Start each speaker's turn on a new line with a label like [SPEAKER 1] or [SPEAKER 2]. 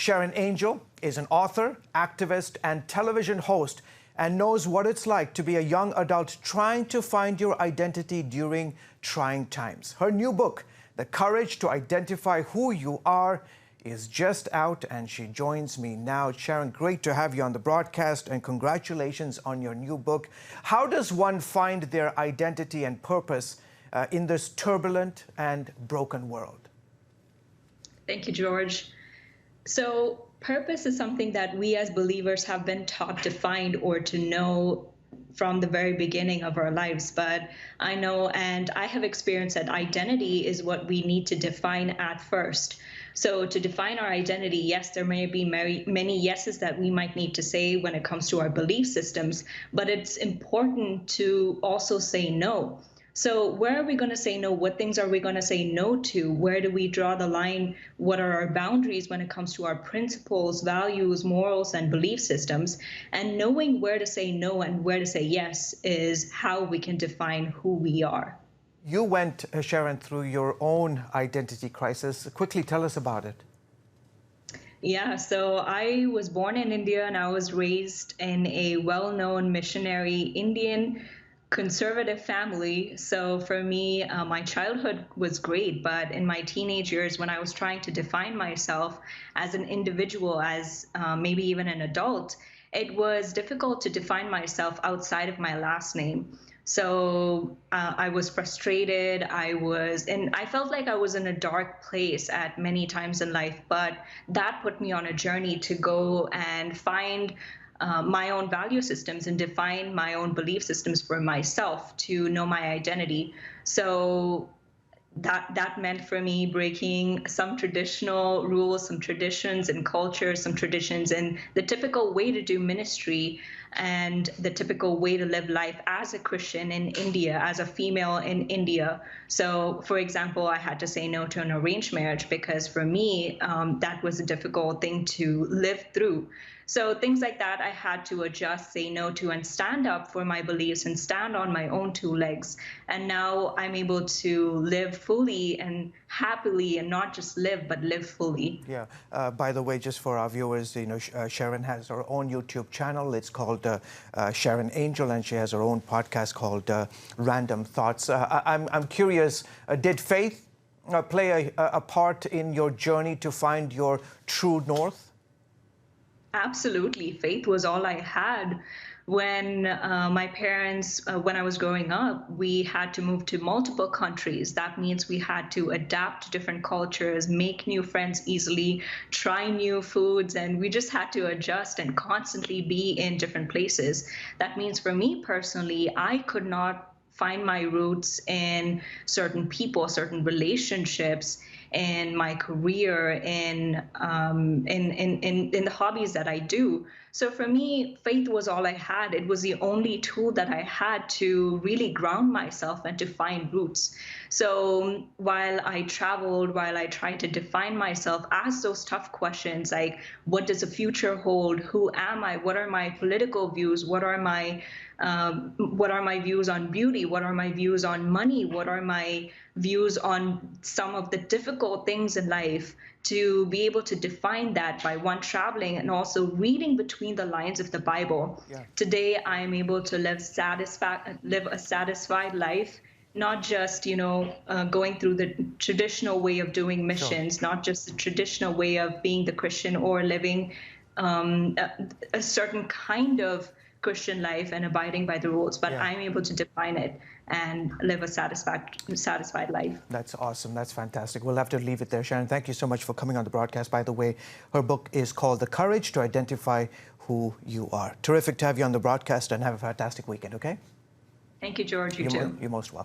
[SPEAKER 1] Sharon Angel is an author, activist, and television host and knows what it's like to be a young adult trying to find your identity during trying times. Her new book, The Courage to Identify Who You Are, is just out, and she joins me now. Sharon, great to have you on the broadcast, and congratulations on your new book. How does one find their identity and purpose in this turbulent and broken world?
[SPEAKER 2] Thank you, George. So purpose is something that we as believers have been taught to find or to know from the very beginning of our lives. But I know, and I have experienced, that identity is what we need to define at first. So to define our identity, yes, there may be many yeses that we might need to say when it comes to our belief systems, but it's important to also say no. So where are we going to say no? What things are we going to say no to? Where do we draw the line? What are our boundaries when it comes to our principles, values, morals, and belief systems? And knowing where to say no and where to say yes is how we can define who we are.
[SPEAKER 1] You went, Sharon, through your own identity crisis. Quickly tell us about it.
[SPEAKER 2] Yeah, so I was born in India and I was raised in a well-known missionary Indian conservative family. So for me, my childhood was great, but in my teenage years, when I was trying to define myself as an individual, as maybe even an adult, it was difficult to define myself outside of my last name. So I was frustrated. I felt like I was in a dark place at many times in life, but that put me on a journey to go and find my own value systems and define my own belief systems for myself, to know my identity. So that meant for me breaking some traditional rules, some traditions and cultures, some traditions and the typical way to do ministry and the typical way to live life as a Christian in India, as a female in India. So, for example, I had to say no to an arranged marriage because for me, that was a difficult thing to live through. So things like that I had to adjust, say no to, and stand up for my beliefs and stand on my own two legs. And now I'm able to live fully and happily, and not just live, but live fully.
[SPEAKER 1] Yeah. By the way, just for our viewers, Sharon has her own YouTube channel. It's called Sharon Angel, and she has her own podcast called Random Thoughts. I'm curious, did faith play a part in your journey to find your true north?
[SPEAKER 2] Absolutely. Faith was all I had. When my parents, when I was growing up, we had to move to multiple countries. That means we had to adapt to different cultures, make new friends easily, try new foods, and we just had to adjust and constantly be in different places. That means for me personally, I could not find my roots in certain people, certain relationships, in my career, in the hobbies that I do. So for me, faith was all I had. It was the only tool that I had to really ground myself and to find roots. So while I traveled, while I tried to define myself, ask those tough questions like, what does the future hold? Who am I? What are my political views? What are my views on beauty? What are my views on money? What are my views on some of the difficult things in life? To be able to define that by traveling and also reading between the lines of the Bible. Yeah. Today, I am able to live a satisfied life, not just, going through the traditional way of doing missions, sure, not just the traditional way of being the Christian or living a certain kind of Christian life and abiding by the rules, but yeah, I'm able to define it and live a satisfied life.
[SPEAKER 1] That's awesome. That's fantastic. We'll have to leave it there, Sharon. Thank you so much for coming on the broadcast. By the way, her book is called The Courage to Identify Who You Are. Terrific to have you on the broadcast, and have a fantastic weekend, okay?
[SPEAKER 2] Thank you, George. You too.
[SPEAKER 1] You're most welcome.